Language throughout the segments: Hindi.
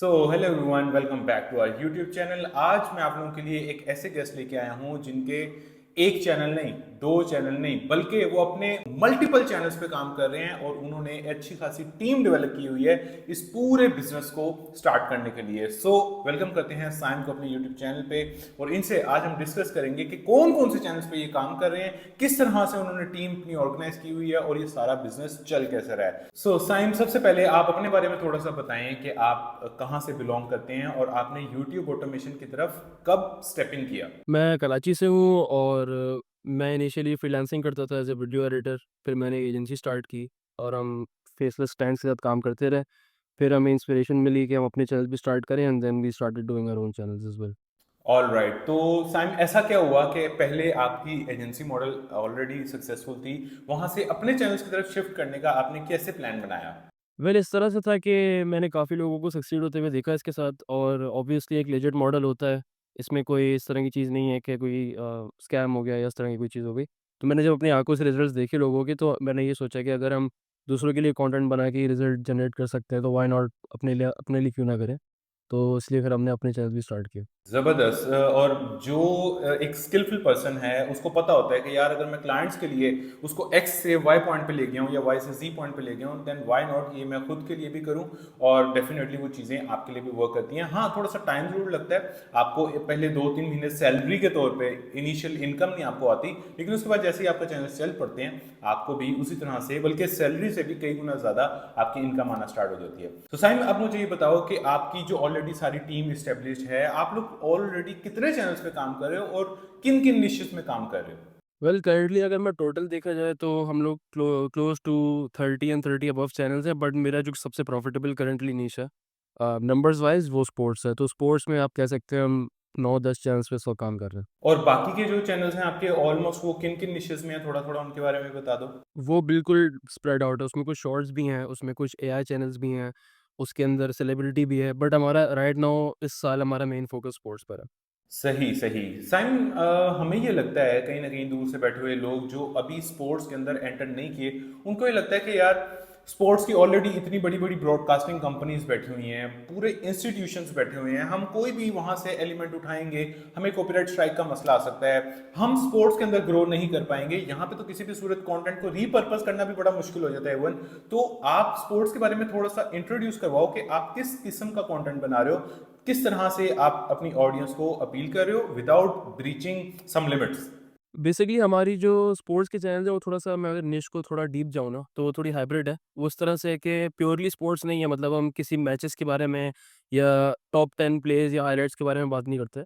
Hello everyone, welcome back to our YouTube channel. आज मैं आप लोगों के लिए एक ऐसे गेस्ट लेके आया हूं जिनके एक चैनल नहीं, दो चैनल नहीं, बल्कि वो अपने मल्टीपल चैनल्स पे काम कर रहे हैं और उन्होंने अच्छी खासी टीम डेवलप की हुई है इस पूरे बिजनेस को स्टार्ट करने के लिए। वेलकम करते हैं साइम को अपने यूट्यूब चैनल पे और इनसे आज हम डिस्कस करेंगे कि कौन कौन से चैनल्स पे ये काम कर रहे हैं, किस तरह से उन्होंने टीम अपनी ऑर्गेनाइज की हुई है और ये सारा बिजनेस चल कैसे रहा है। साइम, सबसे पहले आप अपने बारे में थोड़ा सा बताएं कि आप कहाँ से बिलोंग करते हैं और आपने यूट्यूब ऑटोमेशन की तरफ कब स्टेपिंग किया। मैं कराची से हूँ और मैं इनिशियली फ्रीलांसिंग करता था एज़ अ वीडियो एडिटर। फिर मैंने एजेंसी स्टार्ट की और हम फेसलेस क्लाइंट्स के साथ काम करते रहे। फिर हमें इंस्पिरेशन मिली कि हम अपने चैनल भी स्टार्ट करें and then we started doing our own channels as well. All right, तो साइम ऐसा क्या हुआ कि पहले आपकी एजेंसी मॉडल ऑलरेडी सक्सेसफुल थी, वहां से अपने चैनल्स की तरफ शिफ्ट करने का आपने कैसे प्लान बनाया। वेल इस तरह से था कि मैंने काफ़ी लोगों को सक्सीड होते हुए देखा इसके साथ और ऑब्वियसली एक लेजिट मॉडल होता है। इसमें कोई इस तरह की चीज़ नहीं है कि कोई स्कैम हो गया या इस तरह की कोई चीज़ हो गई। तो मैंने जब अपनी आँखों से रिज़ल्ट्स देखे लोगों के तो मैंने ये सोचा कि अगर हम दूसरों के लिए कंटेंट बना के रिज़ल्ट जनरेट कर सकते हैं तो व्हाई नॉट अपने लिए क्यों ना करें। तो इसलिए फिर हमने अपने चैनल भी स्टार्ट किए। जबरदस्त। और जो एक स्किलफुल पर्सन है उसको पता होता है कि यार अगर मैं क्लाइंट्स के लिए उसको एक्स से वाई पॉइंट पे ले गया हूँ या वाई से जी पॉइंट पे ले गया हूँ, देन वाई नॉट ये मैं खुद के लिए भी करूँ। और डेफिनेटली वो चीज़ें आपके लिए भी वर्क करती हैं। हाँ, थोड़ा सा टाइम जरूर लगता है आपको, पहले 2-3 महीने सैलरी के तौर पे इनिशियल इनकम नहीं आपको आती, लेकिन उसके बाद जैसे ही आपका चैनल चल पड़ते हैं आपको भी उसी तरह से, बल्कि सैलरी से भी कई गुना ज्यादा आपकी इनकम आना स्टार्ट हो जाती है। तो साइम, अब मुझे ये बताओ कि आपकी जो ऑलरेडी सारी टीम इस्टेब्लिश है, आप लोग ऑलरेडी कितने चैनल्स पे काम कर रहे हो और किन किन निशेस में काम कर रहे हो। वेल करंटली अगर मैं टोटल देखा जाए तो हम लोग close to 30 and 30 above channels हैं, बट मेरा जो सबसे प्रॉफिटेबल करंटली नीश है नंबर्स वाइज वो स्पोर्ट्स है। तो स्पोर्ट्स में आप कह सकते हैं हम 9-10 चैनल्स पे इस वक्त काम कर रहे हैं। और बाकी के जो चैनल्स हैं आपके ऑलमोस्ट वो किन किन निशेस में है, थोड़ा थोड़ा उनके बारे में बता दो। वो बिल्कुल स्प्रेड आउट है, उसमें कुछ शॉर्ट्स भी हैं, उसमें कुछ एआई चैनल्स भी हैं, उसके अंदर सेलिब्रिटी भी है, बट हमारा राइट नाउ इस साल हमारा मेन फोकस स्पोर्ट्स पर है। सही सही। साइम, हमें ये लगता है कहीं ना कहीं दूर से बैठे हुए लोग जो अभी स्पोर्ट्स के अंदर एंटर नहीं किए, उनको ये लगता है कि यार स्पोर्ट्स की ऑलरेडी इतनी बड़ी बड़ी ब्रॉडकास्टिंग कंपनीज बैठी हुई हैं, पूरे इंस्टीट्यूशंस बैठे हुए हैं, हम कोई भी वहां से एलिमेंट उठाएंगे हमें कॉपीराइट स्ट्राइक का मसला आ सकता है, हम स्पोर्ट्स के अंदर ग्रो नहीं कर पाएंगे, यहाँ पे तो किसी भी सूरत कंटेंट को रीपर्पस करना भी बड़ा मुश्किल हो जाता है इवन। तो आप स्पोर्ट्स के बारे में थोड़ा सा इंट्रोड्यूस करवाओ कि आप किस किस्म का कंटेंट बना रहे हो, किस तरह से आप अपनी ऑडियंस को अपील कर रहे हो विदाउट ब्रीचिंग सम लिमिट्स। बेसिकली हमारी जो स्पोर्ट्स के चैनल है वो थोड़ा-सा, मैं अगर निश को थोड़ा डीप जाऊँ ना, तो वो थोड़ी हाइब्रिड है। वो इस तरह से है कि प्योरली स्पोर्ट्स नहीं है, मतलब हम किसी मैचेस के बारे में या टॉप 10 प्लेयर्स या हाइलाइट्स के बारे में बात नहीं करते।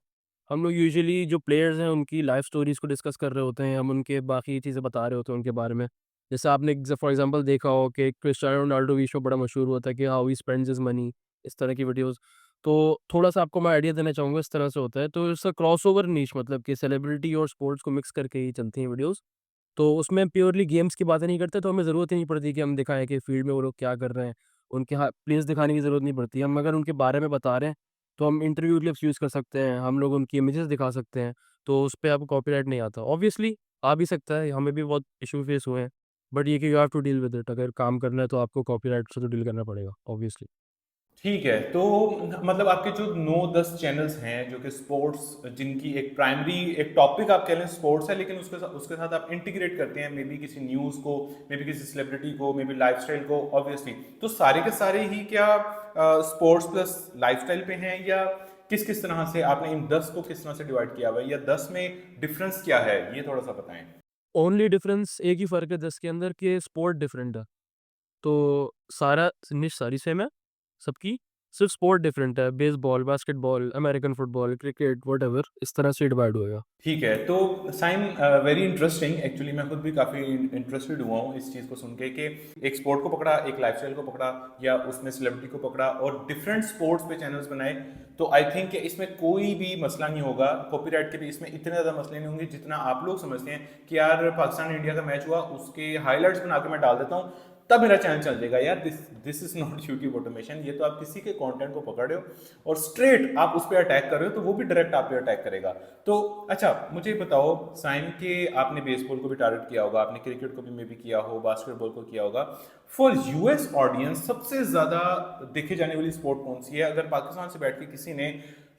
हम लोग यूजुअली जो प्लेयर्स हैं उनकी लाइफ स्टोरीज़ को डिस्कस कर रहे होते हैं, हम उनके बाकी चीज़ें बता रहे होते हैं उनके बारे में। जैसे आपने फॉर एग्ज़ाम्पल देखा हो कि क्रिस्टियानो रोनाल्डो बीच में बड़ा मशहूर हुआ था कि how he spends his money, इस तरह की वीडियोज़। तो थोड़ा-सा आपको मैं आइडिया देना चाहूँगा, इस तरह से होता है। तो इसका क्रॉसओवर निश, मतलब कि सेलिब्रिटी और स्पोर्ट्स को मिक्स करके ही चलती हैं वीडियोज़। तो उसमें प्योरली गेम्स की बातें नहीं करते, तो हमें ज़रूरत ही नहीं पड़ती कि हम दिखाएँ कि फील्ड में वो लोग क्या कर रहे हैं। उनके हाँ, प्लेस दिखाने की ज़रूरत नहीं पड़ती। हम अगर उनके बारे में बता रहे हैं, तो हम इंटरव्यू क्लिप्स यूज़ कर सकते हैं, हम लोग उनकी इमेजेस दिखा सकते हैं, तो उस पे आपको कॉपीराइट नहीं आता। ऑब्वियसली आ भी सकता है, हमें भी बहुत इश्यू फेस हुए हैं, बट ये कि you have to deal with it. अगर काम करना है तो आपको कॉपीराइट से तो डील करना पड़ेगा ऑब्वियसली। ठीक है, तो मतलब आपके जो 9-10 चैनल्स हैं जो कि स्पोर्ट्स, जिनकी एक प्राइमरी एक टॉपिक आप कह लें स्पोर्ट्स है, लेकिन उसके साथ आप इंटीग्रेट करते हैं मे बी किसी न्यूज़ को, मे बी किसी सेलिब्रिटी को, मे बी लाइफस्टाइल को, ऑब्वियसली तो सारे के सारे ही क्या स्पोर्ट्स प्लस लाइफस्टाइल पे हैं, या किस किस तरह से आपने इन 10 को किस तरह से डिवाइड किया हुआ है, या 10 में डिफरेंस क्या है, ये थोड़ा सा बताएं। ओनली डिफरेंस एक ही फ़र्क है 10 के अंदर, कि स्पोर्ट डिफरेंट है। तो सारा निश सारी सेम है सबकी, सिर्फ स्पोर्ट डिफरेंट है। Baseball, basketball, American football, cricket, whatever, इस तरह से डिवाइड होएगा। ठीक है, तो साइम, वेरी इंटरेस्टिंग, एक्चुअली मैं खुद भी काफ़ी इंटरेस्टेड हुआ हूँ इस चीज़ को सुन के कि एक स्पोर्ट को पकड़ा, एक लाइफस्टाइल को पकड़ा, या उसमें सेलिब्रिटी को पकड़ा और डिफरेंट स्पोर्ट्स पे चैनल्स बनाए। तो आई थिंक कि इसमें कोई भी मसला नहीं होगा, कॉपीराइट के भी इसमें इतने ज़्यादा मसले नहीं होंगे जितना आप लोग समझते हैं कि यार पाकिस्तान इंडिया का मैच हुआ, उसके हाईलाइट्स बना के मैं डाल देता हूँ, तब मेरा चैनल चल जाएगा यार। This is not YouTube automation, ये तो आप किसी के कंटेंट को पकड़ रहे हो और स्ट्रेट आप उस पर अटैक कर रहे हो, तो वो भी डायरेक्ट आप पे अटैक करेगा। तो अच्छा मुझे बताओ साइम के, आपने बेसबॉल को भी टारगेट किया होगा, आपने क्रिकेट को भी मे भी किया हो, बास्केटबॉल को किया होगा। फॉर यूएस ऑडियंस सबसे ज्यादा देखे जाने वाली स्पोर्ट कौन सी है? अगर पाकिस्तान से बैठ के किसी ने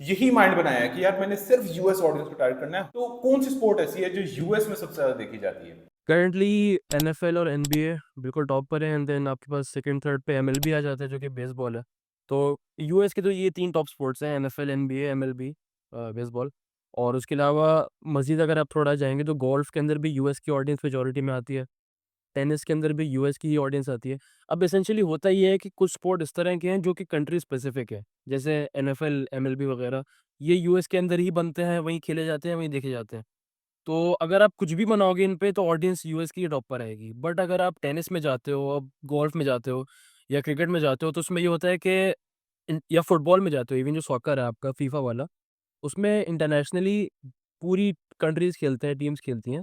यही माइंड बनाया है कि यार मैंने सिर्फ यूएस ऑडियंस को टारगेट करना है, तो कौन सी स्पोर्ट ऐसी है जो यूएस में सबसे ज्यादा देखी जाती है? करंटली एनएफएल और एनबीए बिल्कुल टॉप पर है, एंड देन आपके पास सेकंड थर्ड पे एमएलबी आ जाता है जो कि बेसबॉल है। तो यूएस के तो ये 3 टॉप स्पोर्ट्स हैं, एनएफएल, एनबीए, एमएलबी, बेसबॉल। और उसके अलावा मज़ीद अगर आप थोड़ा जाएँगे तो गोल्फ के अंदर भी यूएस की ऑडियंस मेजॉरिटी में आती है। टेनिस के अंदर भी यूएस की ही ऑडियंस आती है। अब एसेंशियली होता ये है कि कुछ स्पोर्ट इस तरह के हैं जो कि कंट्री स्पेसिफिक है। जैसे एनएफएल, एमएलबी वगैरह, ये यूएस के अंदर ही बनते हैं, वहीं खेले जाते हैं, वहीं देखे जाते हैं। तो अगर आप कुछ भी बनाओगे इन पे तो ऑडियंस यूएस की टॉप पर आएगी। बट अगर आप टेनिस में जाते हो, अब गोल्फ में जाते हो या क्रिकेट में जाते हो, तो उसमें ये होता है कि या फुटबॉल में जाते हो, इवन जो सॉकर है आपका फीफा वाला, उसमें इंटरनेशनली पूरी कंट्रीज़ खेलते हैं, टीम्स खेलती हैं।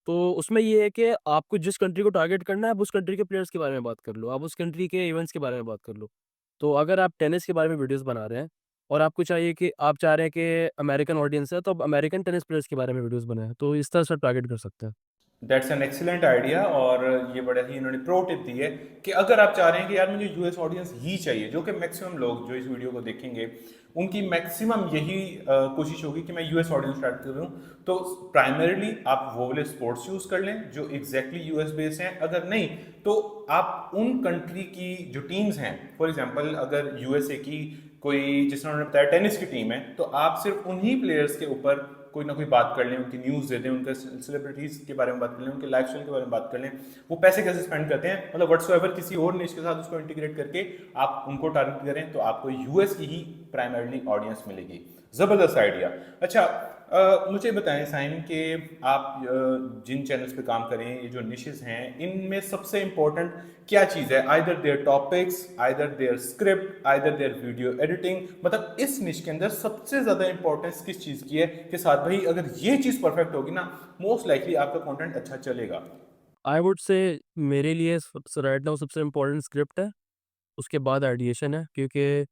तो उसमें ये है कि आपको जिस कंट्री को टारगेट करना है, आप उस कंट्री के प्लेयर्स के बारे में बात कर लो, आप उस कंट्री के इवेंट्स के बारे में बात कर लो। तो अगर आप टेनिस के बारे में वीडियोज़ बना रहे हैं और आपको चाहिए कि आप चाह रहे हैं कि अमेरिकन ऑडियंस है, तो आप अमेरिकन टेनिस प्लेयर्स के बारे में वीडियोज़ बनाएँ, तो इस तरह से आप टारगेट कर सकते हैं। That's an excellent idea. और ये बड़ा ही इन्होंने प्रो टिप दी है कि अगर आप चाह रहे हैं कि यार मुझे यूएस ऑडियंस ही चाहिए, जो कि मैक्सिमम लोग जो इस वीडियो को देखेंगे उनकी मैक्सिमम यही कोशिश होगी कि मैं यूएस ऑडियंस टारगेट करूं, तो प्राइमरीली आप वो वाले स्पोर्ट्स यूज कर लें जो एग्जैक्टली यूएस बेस्ड हैं। अगर नहीं तो आप उन कंट्री की जो टीम्स हैं, फॉर एग्जांपल अगर यूएसए की कोई, जिस तरह उन्होंने बताया टेनिस की टीम है, तो आप सिर्फ उन्हीं प्लेयर्स के ऊपर कोई ना कोई बात कर लें, उनकी न्यूज़ दे दें, उनके सेलिब्रिटीज़ के बारे में बात कर लें, उनके लाइफस्टाइल के बारे में बात कर लें, वो पैसे कैसे स्पेंड करते हैं, मतलब व्हाट्सएवर किसी और निश के साथ उसको इंटीग्रेट करके आप उनको टारगेट करें, तो आपको यूएस की ही प्राइमरली ऑडियंस मिलेगी। ज़बरदस्त आइडिया। अच्छा मुझे बताएं साइम के, आप जिन चैनल्स पे काम करें, ये जो निशेस हैं, इनमें सबसे इंपॉर्टेंट क्या चीज़ है? Either their topics, either their script, either their video editing, मतलब इस निश के अंदर सबसे ज़्यादा इंपॉर्टेंस किस चीज़ की है कि साथ भाई अगर ये चीज़ परफेक्ट होगी ना, मोस्ट लाइकली आपका कंटेंट अच्छा चलेगा। आई वुड से मेरे लिए राइट नाउ सबसे इम्पोर्टेंट स्क्रिप्ट है, उसके बाद आइडिएशन है, क्योंकि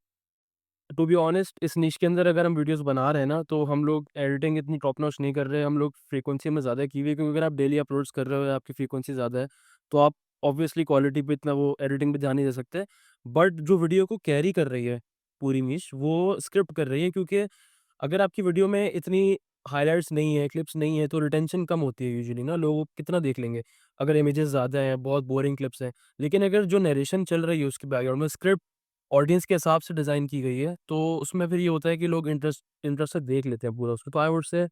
टू बी ऑनेस्ट इस निश के अंदर अगर हम वीडियोस बना रहे हैं ना, तो हम लोग एडिटिंग इतनी टॉप नॉच नहीं कर रहे हैं, हम लोग फ्रीक्वेंसी में ज़्यादा की हुई है, क्योंकि अगर आप डेली अपलोड्स कर रहे हो या आपकी फ्रीक्वेंसी ज़्यादा है, तो आप ऑब्वियसली क्वालिटी पे इतना वो एडिटिंग पे ध्यान नहीं दे सकते। बट जो वीडियो को कैरी कर रही है पूरी निश, वो स्क्रिप्ट कर रही है, क्योंकि अगर आपकी वीडियो में इतनी हाइलाइट्स नहीं है, क्लिप्स नहीं है, तो रिटेंशन कम होती है यूजुअली ना, लोग कितना देख लेंगे? अगर इमेजेस ज़्यादा हैं, बहुत बोरिंग क्लिप्स हैं। लेकिन अगर जो नैरेशन चल रही है उसके बैकग्राउंड में, स्क्रिप्ट ऑडियंस के हिसाब से डिज़ाइन की गई है, तो उसमें फिर ये होता है कि लोग इंटरेस्ट से देख लेते हैं पूरा उसको। तो आई वुड से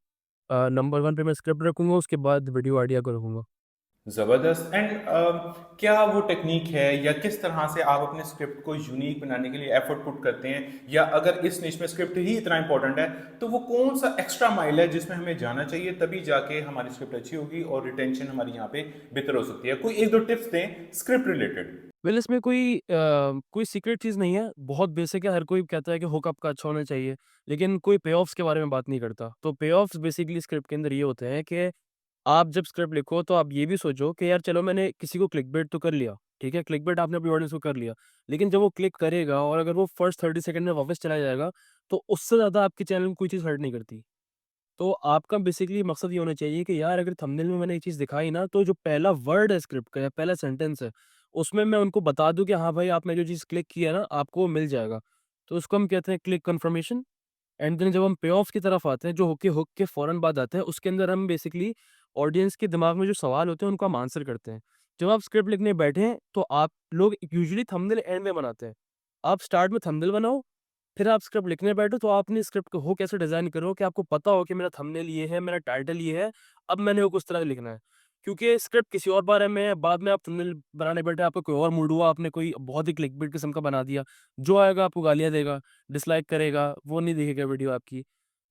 नंबर 1 पे मैं स्क्रिप्ट रखूँगा, उसके बाद वीडियो आइडिया को रखूँगा। ज़बरदस्त। एंड क्या वो टेक्निक है या किस तरह से आप अपने स्क्रिप्ट को यूनिक बनाने के लिए एफर्ट पुट करते हैं, या अगर इस निश में स्क्रिप्ट ही इतना इंपॉर्टेंट है, तो वो कौन सा एक्स्ट्रा माइल है जिसमें हमें जाना चाहिए, तभी जाके हमारी स्क्रिप्ट अच्छी होगी और रिटेंशन हमारी यहाँ पे बेहतर हो सकती है? कोई एक दो टिप्स दें स्क्रिप्ट रिलेटेड। वेल इसमें कोई सीक्रेट चीज़ नहीं है, बहुत बेसिक है, हर कोई कहता है कि हुक आपका अच्छा होना चाहिए, लेकिन कोई पे ऑफ्स के बारे में बात नहीं करता। तो पे ऑफ्स बेसिकली स्क्रिप्ट के अंदर ये होते हैं कि आप जब स्क्रिप्ट लिखो तो आप ये भी सोचो कि यार चलो मैंने किसी को क्लिकबेट तो कर लिया, ठीक है? क्लिकबेट आपने अपनी ऑडियंस को कर लिया, लेकिन जब वो क्लिक करेगा और अगर वो फर्स्ट 30 सेकंड में वापस चला जाएगा, तो उससे ज़्यादा आपके चैनल में कोई चीज़ हर्ट नहीं करती। तो आपका बेसिकली मकसद ये होना चाहिए कि यार अगर थंबनेल में मैंने ये चीज़ दिखाई ना, तो जो पहला वर्ड है स्क्रिप्ट का या पहला सेंटेंस है, उसमें मैं उनको बता दूँ कि हाँ भाई आपने जो चीज़ क्लिक की है ना, आपको वो मिल जाएगा। तो उसको हम कहते हैं क्लिक कन्फर्मेशन। एंड देन जब हम पे ऑफ की तरफ आते हैं, जो हुक के फ़ौरन बाद आता है, उसके अंदर हम बेसिकली ऑडियंस के दिमाग में जो सवाल होते हैं, उनको हम आंसर करते हैं। जब आप स्क्रिप्ट लिखने बैठें, तो आप लोग यूजुअली थंबनेल एंड में बनाते हैं। आप स्टार्ट में थंबनेल बनाओ, फिर आप स्क्रिप्ट लिखने बैठो, तो आप अपनी स्क्रिप्ट को हुक ऐसे डिज़ाइन करो कि आपको पता हो कि मेरा थंबनेल ये है, मेरा टाइटल ये है, अब मैंने हुक उस तरह लिखना है। क्योंकि स्क्रिप्ट किसी और बारे में है, बाद में आप थंबनेल बनाने बैठे, आपका कोई और मूड हुआ, आपने कोई बहुत ही क्लिकबेट किस्म का बना दिया, जो आएगा आपको गालियाँ देगा, डिसलाइक करेगा, वो नहीं देखेगा वीडियो आपकी।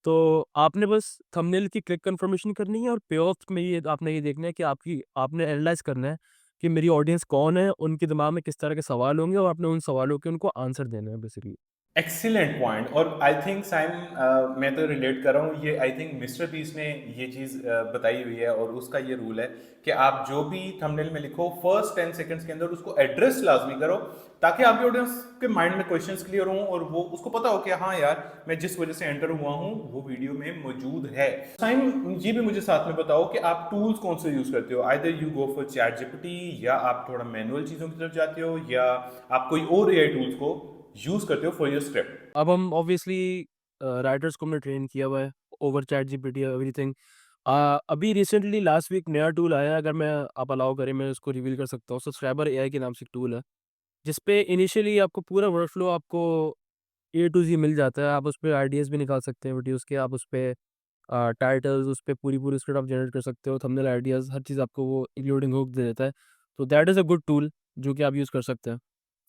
तो आपने बस थंबनेल की क्लिक कन्फर्मेशन करनी है और पे ऑफ में ये आपने ये देखना है कि आपने एनालाइज़ करना है कि मेरी ऑडियंस कौन है, उनके दिमाग में किस तरह के सवाल होंगे और आपने उन सवालों के उनको आंसर देने हैं बेसिकली। Excellent point. और आई थिंक साइम, मैं तो रिलेट कर रहा हूँ ये, आई थिंक मिस्टर बीस ने ये चीज़ बताई हुई है, और उसका ये रूल है कि आप जो भी थंबनेल में लिखो फर्स्ट 10 सेकंड्स के अंदर उसको एड्रेस लाजमी करो, ताकि आपके ऑडियंस के माइंड में क्वेश्चंस क्लियर हों और वो उसको पता हो कि हाँ यार, मैं जिस वजह से एंटर हुआ हूँ वो वीडियो में मौजूद है। साइम, ये भी मुझे साथ में बताओ कि आप टूल्स कौन से यूज करते हो, either you go for chat GPT, या आप थोड़ा मैनुअल चीज़ों की तरफ जाते हो, या आप कोई और एआई टूल्स को यूज करते हो फॉर योर स्क्रिप्ट। अब हम ऑब्वियसली राइटर्स को हमने ट्रेन किया हुआ है ओवर चैट जीपीटी एवरीथिंग। अभी रिसेंटली लास्ट वीक नया टूल आया है, अगर मैं आप अलाउ करें मैं उसको रिवील कर सकता हूँ। सब्सक्राइबर एआई के नाम से एक टूल है, जिसपे इनिशियली आपको पूरा वर्कफ्लो आपको ए टू जी मिल जाता है। आप उस पे आइडियाज़ भी निकाल सकते हैं वीडियोज़ के, आप उस पे टाइटल्स, उस पे पूरी-पूरी स्क्रिप्ट आप जनरेट कर सकते हो, थंबनेल आइडियाज़, हर चीज़ आपको वो इंक्लूडिंग हुक दे देता है। तो that is a good tool जो कि आप यूज़ कर सकते हैं।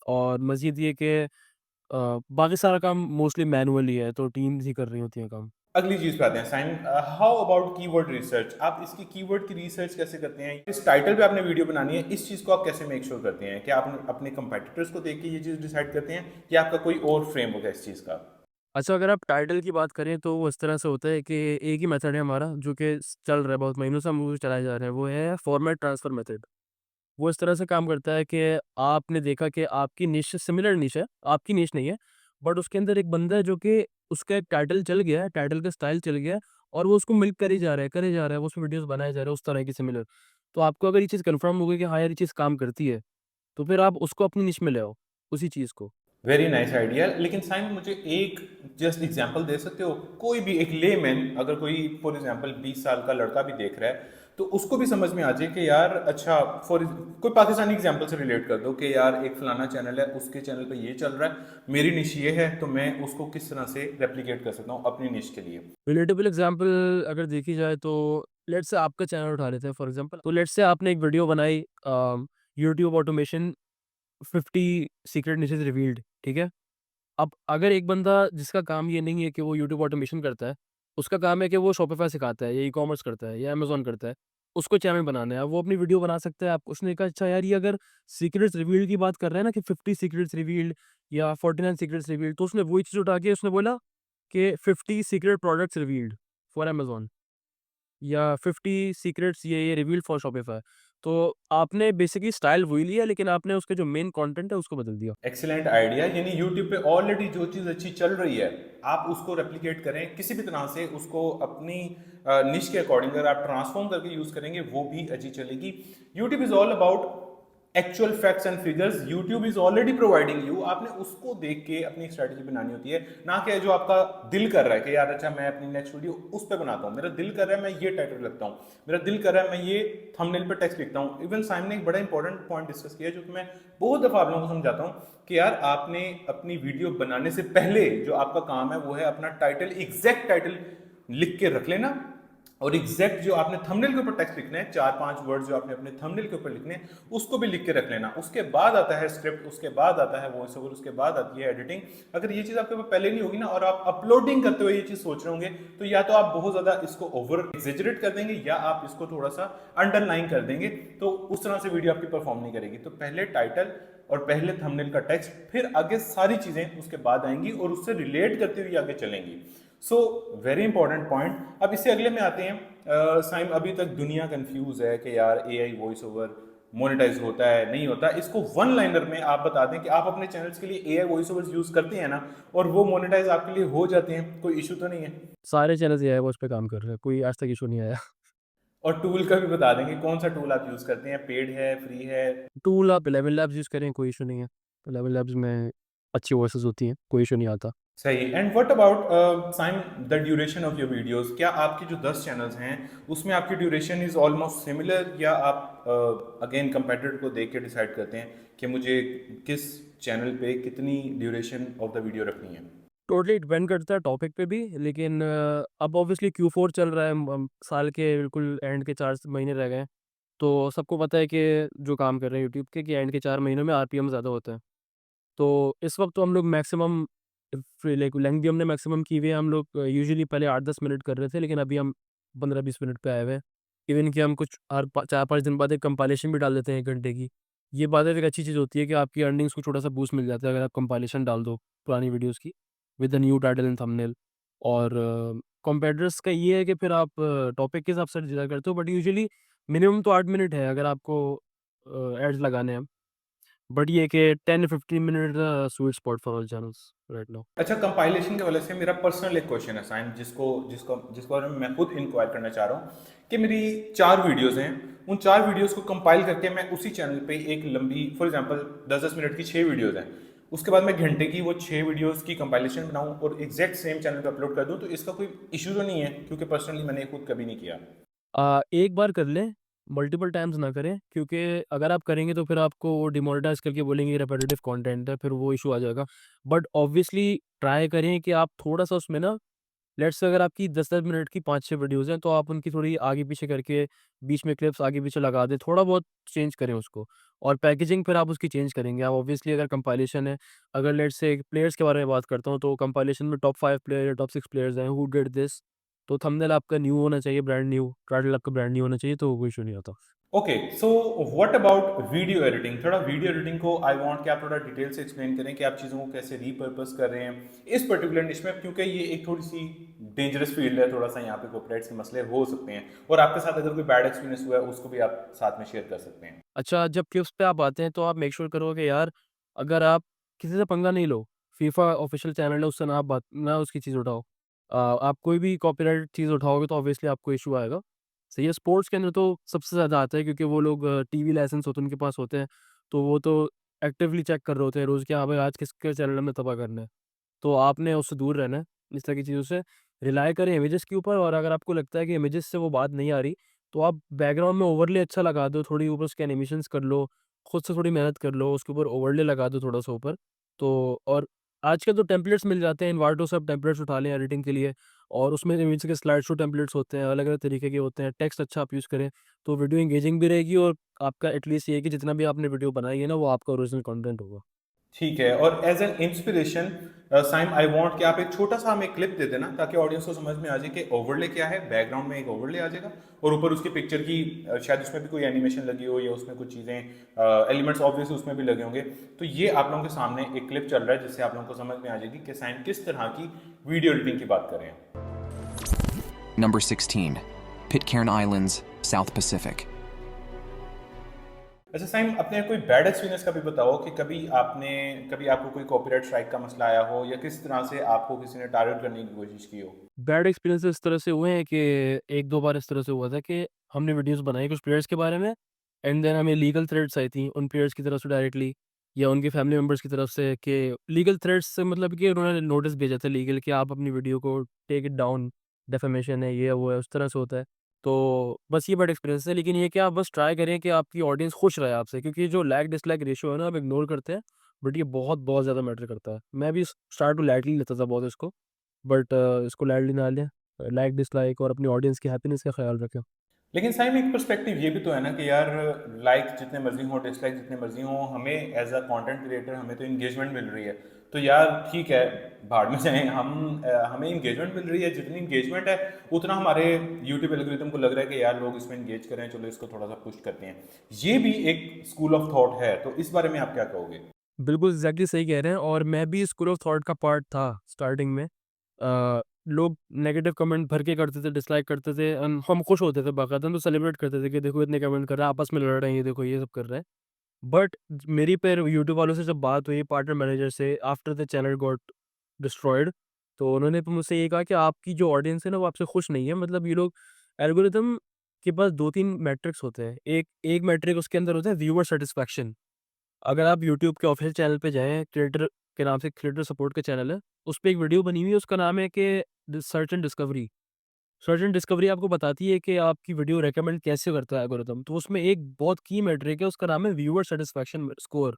और मज़ीद ये कि बाकी सारा काम मोस्टली मैनुअल ही है, तो टीम्स ही कर रही होती हैं काम। अगली चीज पे आते हैं Saim, how about keyword research, आप इसकी कीवर्ड की रिसर्च कैसे करते हैं, इस टाइटल पे आपने वीडियो बनानी है, इस चीज को आप कैसे मेक श्योर करते हैं कि आप अपने कंपेटिटर्स को देख के ये चीज डिसाइड करते हैं, या आपका कोई और फ्रेमवर्क है इस चीज का? अच्छा, अगर आप टाइटल की बात करें तो वो इस तरह से होता है कि एक ही मेथड है हमारा जो कि चल रहा है, बहुत महीनों से हम वो चलाए जा रहे हैं, वो है फॉर्मेट ट्रांसफर मेथड। वो इस तरह से काम करता है कि आपने देखा कि आपकी निश सिमिलर निश है, आपकी निश नहीं है, बट उसके अंदर एक बंदा है जो कि उसका एक टाइटल चल गया है, टाइटल का स्टाइल चल गया है और वो उसको मिल्क करे जा रहा है, करे जा रहा है, वो उसमें वीडियोज़ बनाए जा रहे हैं उस तरह की सिमिलर। तो आपको अगर ये चीज़ कन्फर्म हो गई कि हाँ यार, ये चीज़ काम करती है, तो फिर आप उसको अपनी निश में ले आओ, उसी चीज़ को। Very nice idea. लेकिन साइम, मुझे एक जस्ट एग्जांपल दे सकते हो, कोई भी एक लेमैन, अगर कोई फॉर एग्जांपल 20 साल का लड़का भी देख रहा है, तो उसको भी समझ में आ जाए कि यार अच्छा, फॉर कोई पाकिस्तानी एग्जांपल से रिलेट कर दो कि यार एक फलाना चैनल है, उसके चैनल पे ये चल रहा है, मेरी निश ये है, तो मैं उसको किस तरह से रेप्लिकेट कर सकता हूँ अपनी निश के लिए। रिलेटेबल एग्जांपल अगर देखी जाए तो लेट्स से आपका चैनल उठा लेते हैं फॉर एग्जांपल। तो लेट्स से आपने एक वीडियो बनाई YouTube automation 50 secret niches revealed, ठीक है? अब अगर एक बंदा जिसका काम ये नहीं है कि वो यूट्यूब ऑटोमेशन करता है, उसका काम है कि वो शॉपिफाई सिखाता है या ई-कॉमर्स करता है या अमेज़न करता है, उसको चैनल बनाना है, वो अपनी वीडियो बना सकता है। आप उसने कहा अच्छा यार, ये अगर सीक्रेट्स रिवील्ड की बात कर रहे हैं ना कि 50 सीक्रेट्स रिवील्ड या 49 सीक्रेट्स रिवील्ड, तो उसने वही चीज़ उठा के उसने बोला कि 50 secret products revealed for Amazon या 50 सीक्रेट्स ये रिवील्ड फॉर शॉपिफाई। तो आपने बेसिकली स्टाइल वही लिया, लेकिन आपने उसके जो मेन कंटेंट है उसको बदल दिया। Excellent idea. यानी यूट्यूब पे ऑलरेडी जो चीज़ अच्छी चल रही है, आप उसको रेप्लिकेट करें किसी भी तरह से, उसको अपनी निश के अकॉर्डिंग अगर आप ट्रांसफॉर्म करके यूज़ करेंगे वो भी अच्छी चलेगी। YouTube is all about actual facts and figures, YouTube is already providing you, आपने उसको देख के अपनी स्ट्रेटजी बनानी होती है, ना कि जो आपका दिल कर रहा है कि यार अच्छा मैं अपनी नेक्स्ट वीडियो उस पर बनाता हूँ, मेरा दिल कर रहा है मैं ये टाइटल रखता हूँ, मेरा दिल कर रहा है मैं ये थंबनेल पर टेक्स्ट लिखता हूँ। इवन साइम ने एक बड़ा इंपॉर्टेंट पॉइंट डिस्कस किया जो कि मैं बहुत दफा आप लोगों को समझाता हूँ कि यार आपने अपनी वीडियो बनाने से पहले जो आपका काम है वो है अपना टाइटल, एग्जैक्ट टाइटल लिख के रख लेना, और एग्जैक्ट जो आपने थंबनेल के ऊपर टेक्स्ट लिखना है, 4-5 वर्ड जो आपने अपने थंबनेल के ऊपर लिखने हैं, उसको भी लिख के रख लेना। उसके बाद आता है स्क्रिप्ट, उसके बाद आता है वॉइस ओवर, उसके बाद आती है एडिटिंग। अगर ये चीज़ आपके पास पहले नहीं होगी ना, और आप अपलोडिंग करते हुए ये चीज़ सोच रहे होंगे, तो या तो आप बहुत ज़्यादा इसको ओवर एग्जेजरेट कर देंगे, या आप इसको थोड़ा सा अंडरलाइन कर देंगे, तो उस तरह से वीडियो आपकी परफॉर्म नहीं करेगी। तो पहले टाइटल और पहले थंबनेल का टेक्स्ट, फिर आगे सारी चीज़ें उसके बाद आएंगी और उससे रिलेट करते हुए आगे चलेंगी। So very important point. अब इससे अगले में आते हैं, साइम, अभी तक दुनिया कंफ्यूज है कि यार एआई वॉइस ओवर मोनेटाइज होता है नहीं होता, इसको वन लाइनर में आप बता दें कि आप अपने चैनल्स के लिए एआई वॉइस ओवर्स यूज करते हैं ना, और वो मोनेटाइज आपके लिए हो जाते हैं, कोई इशू तो नहीं है? सारे चैनल्स ये है वो उस पे काम कर रहे हैं, कोई आज तक इशू नहीं आया। और टूल का भी बता देंगे, कौन सा टूल आप यूज करते हैं, पेड है, फ्री है? टूल आप 11 लैब्स यूज़ करें, कोई इश्यू नहीं है। 11 लैब्स में अच्छी वॉइसेज़ होती हैं, कोई इश्यू नहीं आता। सही। And what about Saim, the duration of your videos, क्या आपकी जो 10 चैनल्स हैं उसमें आपकी ड्यूरेशन इज ऑलमोस्ट सिमिलर, या आप अगेन कंपेटिटर को देख के डिसाइड करते हैं कि मुझे किस चैनल पे कितनी ड्यूरेशन ऑफ द वीडियो रखनी है? टोटली डिपेंड करता है टॉपिक पे भी, लेकिन अब ऑब्वियसली Q4 चल रहा है, साल के बिल्कुल एंड के 4 महीने रह गए हैं। तो सबको पता है कि जो काम कर रहे हैं यूट्यूब के कि एंड के 4 महीनों में आरपीएम ज़्यादा होता है। तो इस वक़्त तो हम लोग मैक्सिमम लाइक लेंथ भी हमने मैक्सिमम की हुई है। हम लोग यूजुअली पहले 8-10 मिनट कर रहे थे, लेकिन अभी हम 15-20 मिनट पे आए हुए हैं। इवन कि हम कुछ हर 4-5 दिन बाद एक कंपाइलेशन भी डाल देते हैं 1 घंटे की, ये बात एक अच्छी चीज़ होती है कि आपकी अर्निंग्स को छोटा-सा बूस्ट मिल जाता है अगर आप कंपाइलेशन डाल दो पुरानी वीडियोज़ की with the new title and thumbnail. और कंपेटिटर्स का ये है कि फिर आप टॉपिक के हिसाब से डिसाइड करते हो, बट यूजुअली मिनिमम तो 8 मिनट है अगर आपको एड्स लगाने हैं। बट ये कि 10-15 minute sweet spot for all channels right now. अच्छा, कंपाइलेशन के वजह से मेरा पर्सनल एक क्वेश्चन है साइम, जिसको जिसको जिसके बारे में मैं खुद इंक्वायर करना चाह रहा हूँ कि मेरी 4 वीडियोस हैं। उन 4 वीडियोस को कंपाइल करके मैं उसी चैनल पे एक लंबी, फॉर एग्जांपल 10-10 मिनट की 6 वीडियोस हैं, उसके बाद मैं घंटे की वो 6 वीडियोस की कंपाइलेशन बनाऊं और एग्जैक्ट सेम चैनल पे अपलोड कर दूं, तो इसका कोई इशू तो नहीं है? क्योंकि पर्सनली मैंने खुद कभी नहीं किया। एक बार कर लें, मल्टीपल टाइम्स ना करें, क्योंकि अगर आप करेंगे तो फिर आपको वो डिमोनेटाइज़ करके बोलेंगे रिपिटिटिव कंटेंट है, फिर वो इश्यू आ जाएगा। बट ऑब्वियसली ट्राई करें कि आप थोड़ा-सा उसमें ना, लेट्स से अगर आपकी 10-10 मिनट की 5-6 वीडियोज़ हैं, तो आप उनकी थोड़ी आगे-पीछे करके बीच में क्लिप्स आगे-पीछे लगा दें, थोड़ा बहुत चेंज करें उसको। और पैकेजिंग फिर आप उसकी चेंज करेंगे। आप ऑब्वियसली अगर कंपाइलेशन है, अगर लेट्स से प्लेयर्स के बारे में बात करता हूँ, तो कंपाइलेशन में टॉप 5 प्लेयर या टॉप 6 प्लेयर्स हैं, हू डिड दिस, तो थंबनेल आपका न्यू होना चाहिए, ब्रांड न्यू, टाइटल आपका ब्रांड न्यू होना चाहिए, तो कोई इश्यू नहीं आता। Okay, so what about video editing? थोड़ा वीडियो एडिटिंग को आई वांट कि आप थोड़ा डिटेल से एक्सप्लेन करें कि आप चीज़ों को कैसे रीपर्पस कर रहे हैं इस पर्टिकुलर निश में, क्योंकि ये एक थोड़ी सी डेंजरस फील्ड है, थोड़ा सा यहाँ पे कॉपीराइट्स के मसले हो सकते हैं, और आपके साथ अगर कोई बैड एक्सपीरियंस हुआ है उसको भी आप साथ में शेयर कर सकते हैं। अच्छा, जब क्लिप्स पे आप आते हैं तो आप मेक श्योर करो कि यार, अगर आप किसी से पंगा नहीं लो, फीफा ऑफिशियल चैनल है, उससे ना उसकी चीज़ उठाओ। आप कोई भी कॉपीराइट चीज़ उठाओगे तो ऑब्वियसली आपको इश्यू आएगा। सही है, स्पोर्ट्स के अंदर तो सबसे ज़्यादा आता है, क्योंकि वो लोग टीवी लाइसेंस होते हैं उनके पास होते हैं, तो वो तो एक्टिवली चेक कर रहे होते हैं रोज़ कि हाँ भाई, आज किसके चैनल में तबाह करना है। तो आपने उससे दूर रहना है, इस तरह की चीज़ों से। रिलाय करें इमेजेस के ऊपर, और अगर आपको लगता है कि इमेजेस से वो बात नहीं आ रही, तो आप बैकग्राउंड में ओवरले अच्छा लगा दो, थोड़ी ऊपर उसके एनिमेशंस कर लो, खुद से थोड़ी मेहनत कर लो, उसके ऊपर ओवरले लगा दो थोड़ा-सा ऊपर। तो और आजकल तो टेम्पलेट्स मिल जाते हैं, इन्वार्टो से आप टेम्पलेट्स उठा लें एडिटिंग के लिए, और उसमें इमेज के स्लाइड शो टेम्पलेट्स होते हैं, अलग-अलग तरीके के होते हैं, टेक्स्ट अच्छा आप यूज़ करें, तो वीडियो एंगेजिंग भी रहेगी, और आपका एटलीस्ट ये है कि जितना भी आपने वीडियो बनाई है ना, वो आपका ओरिजिनल कंटेंट होगा। ठीक है, और as an inspiration Saim, I want कि आप एक छोटा सा हमें क्लिप दे देना, ताकि ऑडियंस को समझ में आ जाए कि ओवरले क्या है। बैकग्राउंड में एक ओवरले आ जाएगा और ऊपर उसकी पिक्चर की शायद उसमें भी कोई एनिमेशन लगी हो, या उसमें कुछ चीज़ें एलिमेंट्स ऑब्वियसली उसमें भी लगे होंगे। तो ये आप लोगों के सामने एक क्लिप चल रहा है, जिससे आप लोगों को समझ में आ जाएगी कि साइम किस तरह की वीडियो एडिटिंग की बात कर रहे हैं। Number 16, Pitcairn Islands, South Pacific. अच्छा साइम, अपने कोई बैड एक्सपीरियंस का भी बताओ कि कभी आपको कोई कॉपीराइट स्ट्राइक का मसला आया हो, या किस तरह से आपको किसी ने टारगेट करने की कोशिश की हो। बैड एक्सपीरियंस इस तरह से हुए हैं कि 1-2 बार इस तरह से हुआ था कि हमने वीडियोज़ बनाई कुछ प्लेयर्स के बारे में, एंड देन हमें लीगल थ्रेट्स आई थी उन प्लेयर्स की तरफ से डायरेक्टली, या उनके फैमिली मेंबर्स की तरफ से, कि लीगल थ्रेट्स से मतलब कि उन्होंने नोटिस भेजा था लीगल, कि आप अपनी वीडियो को टेक इट डाउन, डेफेमेशन है, ये है, वो है, उस तरह से होता है। तो बस ये बैड एक्सपीरियंस है, लेकिन ये कि आप बस ट्राई करें कि आपकी ऑडियंस खुश रहे आपसे, क्योंकि जो लाइक डिसलाइक रेशियो है ना, आप इग्नोर करते हैं, बट ये बहुत बहुत ज़्यादा मैटर करता है। मैं भी स्टार्ट टू लाइटली लेता था बहुत इसको, बट इसको लाइटली ना लें, लाइक डिसलाइक और अपनी ऑडियंस की हैप्पीनेस का ख्याल रखें। लेकिन साइम, एक पर्सपेक्टिव ये भी तो है ना कि यार, लाइक जितने मर्जी हो, डिसलाइक जितने मर्जी हो, हमें एज अ कंटेंट क्रिएटर हमें तो इंगेजमेंट मिल रही है। तो यार ठीक है, भाड़ में जाएं हम, हमें इंगेजमेंट मिल रही है, जितनी इंगेजमेंट है उतना हमारे यूट्यूब एल्गोरिथम को लग रहा है कि यार लोग इसमें इंगेज करें, चलो इसको थोड़ा सा पुश करते हैं। ये भी एक स्कूल ऑफ थॉट है, तो इस बारे में आप क्या कहोगे? बिल्कुल एग्ज़ैक्टली सही कह रहे हैं, और मैं भी स्कूल ऑफ थॉट का पार्ट था स्टार्टिंग में। लोग नेगेटिव कमेंट भर के करते थे, डिसलाइक करते थे, हम खुश होते थे, बाकायदा तो सेलिब्रेट करते थे कि देखो इतने कमेंट कर रहे हैं, आपस में लड़ रहे हैं, ये देखो ये सब कर रहे हैं। बट मेरी फिर यूट्यूब वालों से जब बात हुई पार्टनर मैनेजर से, after the channel got destroyed, तो उन्होंने फिर मुझसे ये कहा कि आपकी जो ऑडियंस है ना, वो आपसे खुश नहीं है। मतलब ये लोग, एल्गोरिथम के पास 2-3 मैट्रिक्स होते हैं। एक एक मैट्रिक उसके अंदर होता है व्यूअर सैटिस्फैक्शन। अगर आप यूट्यूब के ऑफिशियल चैनल पे जाएँ, क्रिएटर के नाम से क्रिएटर सपोर्ट का चैनल है, उस पे एक वीडियो बनी हुई है, उसका नाम है कि search and discovery. Search and discovery आपको बताती है कि आपकी वीडियो रिकमेंड कैसे करता है एल्गोरिथम। तो उसमें एक बहुत की मैट्रिक है, उसका नाम है व्यूअर सैटिस्फैक्शन स्कोर,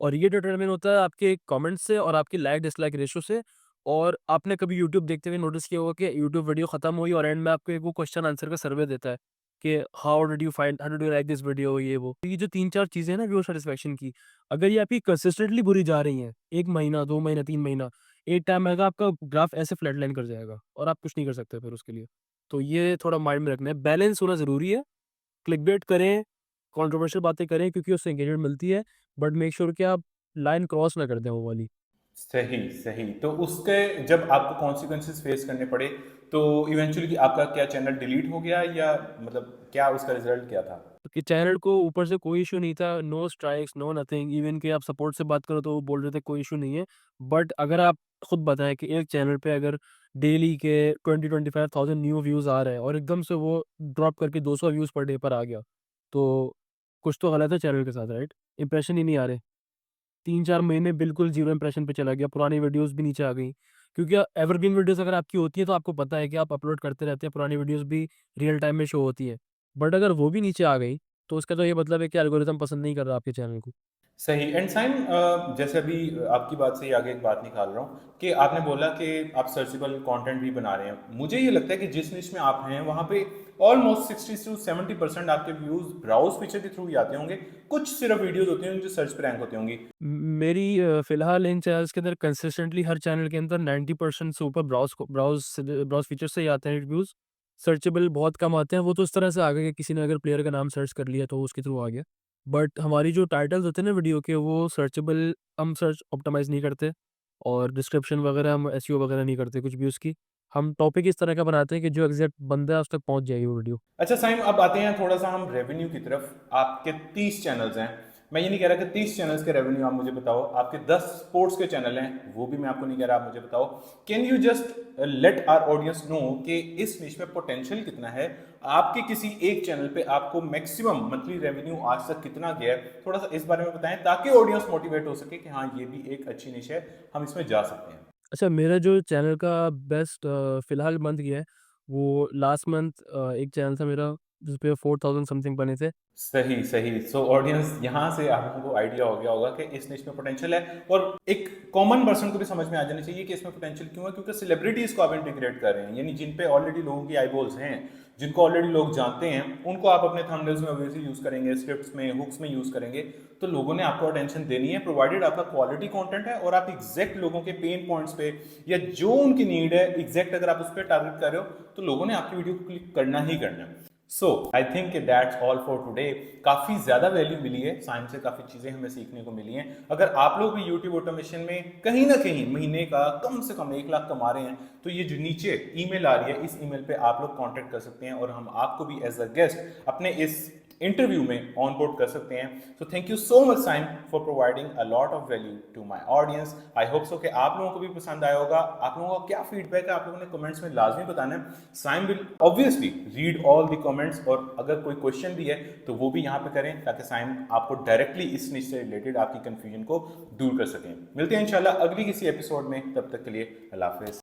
और ये डिटरमाइन होता है आपके कमेंट्स से और आपकी लाइक डिसलाइक रेशियो से। और आपने कभी यूट्यूब देखते हुए नोटिस किया होगा कि यूट्यूब वीडियो खत्म हुई और एंड में आपको एक वो क्वेश्चन आंसर का सर्वे देता है कि how did you like this video, ये वो। तो ये जो 3-4 चीज़ें हैं ना व्यूअर सैटिस्फैक्शन की, अगर ये आपकी कंसिस्टेंटली बुरी जा रही हैं, 1 महीना, 2 महीना, 3 महीना, एक टाइम आएगा आपका ग्राफ ऐसे फ्लैट लाइन कर जाएगा और आप कुछ नहीं कर सकते फिर उसके लिए। तो ये थोड़ा माइंड में रखना है, बैलेंस होना ज़रूरी है। क्लिकबेट करें, कंट्रोवर्शियल बातें करें क्योंकि उससे एंगेजमेंट मिलती है, बट मेक श्योर कि आप लाइन क्रॉस ना कर दें वो वाली। सही, सही। तो उसके जब आपको कॉन्सिक्वेंसेस फेस करने पड़े, तो इवेंचुअली आपका क्या चैनल डिलीट हो गया या मतलब क्या उसका रिजल्ट क्या था? कि चैनल को ऊपर से कोई इश्यू नहीं था, no strikes, no nothing, even कि आप सपोर्ट से बात करो तो वो बोल रहे थे कोई इश्यू नहीं है। बट अगर आप खुद बताएँ कि एक चैनल पे अगर डेली के 20-25,000 न्यू व्यूज़ आ रहे हैं और एकदम से वो ड्रॉप करके 200 व्यूज़ पर डे पर आ गया, तो कुछ तो गलत है चैनल के साथ, राइट? इंप्रेशन ही नहीं आ रहे। 3-4 महीने बिल्कुल ज़ीरो इंप्रेशन पे चला गया, पुरानी वीडियोज़ भी नीचे आ गई। क्योंकि एवरग्रीन वीडियोज़ अगर आपकी होती है तो आपको पता है कि आप अपलोड करते रहते हैं, पुरानी वीडियोज़ भी रियल टाइम में शो होती है। बट अगर वो भी नीचे आ गई, तो उसका तो ये मतलब है कि एल्गोरिथम पसंद नहीं कर रहा आपके चैनल को। सही। एंड साइम, जैसे अभी आपकी बात से ही आगे एक बात निकाल रहा हूँ कि आपने बोला कि आप सर्चेबल कंटेंट भी बना रहे हैं। मुझे ये लगता है कि जिस निश में आप हैं वहाँ पे ऑलमोस्ट 60 से 70% आपके व्यूज ब्राउज फीचर के थ्रू ही आते होंगे। कुछ सिर्फ वीडियोज होती होंगी जो सर्च पे रैंक होती होंगी। मेरी फ़िलहाल इन चैनल्स के अंदर कंसिस्टेंटली हर चैनल के अंदर 90% से ऊपर ब्राउज़ फीचर से ही आते हैं रिव्यूज़। सर्चेबल बहुत कम आते हैं, वो तो इस तरह से आ गए कि किसी ने अगर प्लेयर का नाम सर्च कर लिया तो उसके थ्रू आ गया। बट हमारी जो टाइटल्स होते हैं ना वीडियो के, वो सर्चेबल हम सर्च ऑप्टिमाइज़ नहीं करते और डिस्क्रिप्शन वगैरह हम एसईओ वगैरह नहीं करते कुछ भी उसकी। हम टॉपिक इस तरह का बनाते हैं कि जो एग्ज़ैक्ट बंदा है उस तक पहुँच जाए वो वीडियो। अच्छा साइम, अब आते हैं थोड़ा सा हम रेवेन्यू की तरफ। आपके 30 चैनल्स हैं। मैं ये नहीं कह रहा कि 30 चैनल्स के रेवेन्यू आप मुझे बताओ। आपके 10 स्पोर्ट्स के चैनल हैं, वो भी मैं आपको नहीं कह रहा, आप मुझे बताओ। Can you just let our audience know कि इस निश में पोटेंशियल कितना है? आपके किसी एक चैनल पे आपको मैक्सिमम मंथली रेवेन्यू आज तक कितना गया है, थोड़ा सा इस बारे में बताएं ताकि ऑडियंस मोटिवेट हो सके कि हाँ ये भी एक अच्छी निश है, हम इसमें जा सकते हैं। अच्छा, मेरा जो चैनल का बेस्ट फ़िलहाल मंथ गया है, वो लास्ट मंथ एक चैनल था मेरा जिसपे 4000 समथिंग बने थे। सही, सही। सो ऑडियंस यहाँ से आप लोगों को आइडिया हो गया होगा कि इस निश में पोटेंशियल है, और एक कॉमन पर्सन को भी समझ में आ जाना चाहिए कि इसमें पोटेंशियल क्यों है, क्योंकि सेलिब्रिटीज को आप इंटीग्रेट कर रहे हैं, यानी जिन पे ऑलरेडी लोगों की आईबॉल्स हैं, जिनको ऑलरेडी लोग जानते हैं, उनको आप अपने थंबनेल्स में ऑब्वियसली यूज करेंगे, स्क्रिप्ट्स में, हुक्स में यूज करेंगे। तो लोगों ने आपको अटेंशन देनी है, प्रोवाइडेड आपका क्वालिटी कंटेंट है और आप एग्जैक्ट लोगों के पेन पॉइंट्स पे या जो उनकी नीड है एग्जैक्ट अगर आप उस पर टारगेट कर रहे हो, तो लोगों ने आपकी वीडियो को क्लिक करना ही करना है। So I think that's all for today. काफ़ी ज़्यादा वैल्यू मिली है, साइंस से काफ़ी चीज़ें हमें सीखने को मिली हैं। अगर आप लोग भी यूट्यूब ऑटोमेशन में कहीं ना कहीं महीने का कम से कम 1 लाख कमा रहे हैं, तो ये जो नीचे ईमेल आ रही है, इस ईमेल पे आप लोग कांटेक्ट कर सकते हैं और हम आपको भी एज अ गेस्ट अपने इस इंटरव्यू में ऑन बोर्ड कर सकते हैं। So thank you so much Saim for providing a lot of value to my audience. I hope so कि आप लोगों को भी पसंद आया होगा। आप लोगों का क्या फीडबैक है, आप लोगों ने कमेंट्स में लाजमी बताना है। Saim will obviously read all the comments, और अगर कोई क्वेश्चन भी है तो वो भी यहाँ पे करें ताकि साइम आपको डायरेक्टली इस निश से रिलेटेड आपकी कंफ्यूजन को दूर कर सकें। मिलते हैं इंशाल्लाह अगली किसी एपिसोड में, तब तक के लिए अल्लाह हाफिज़।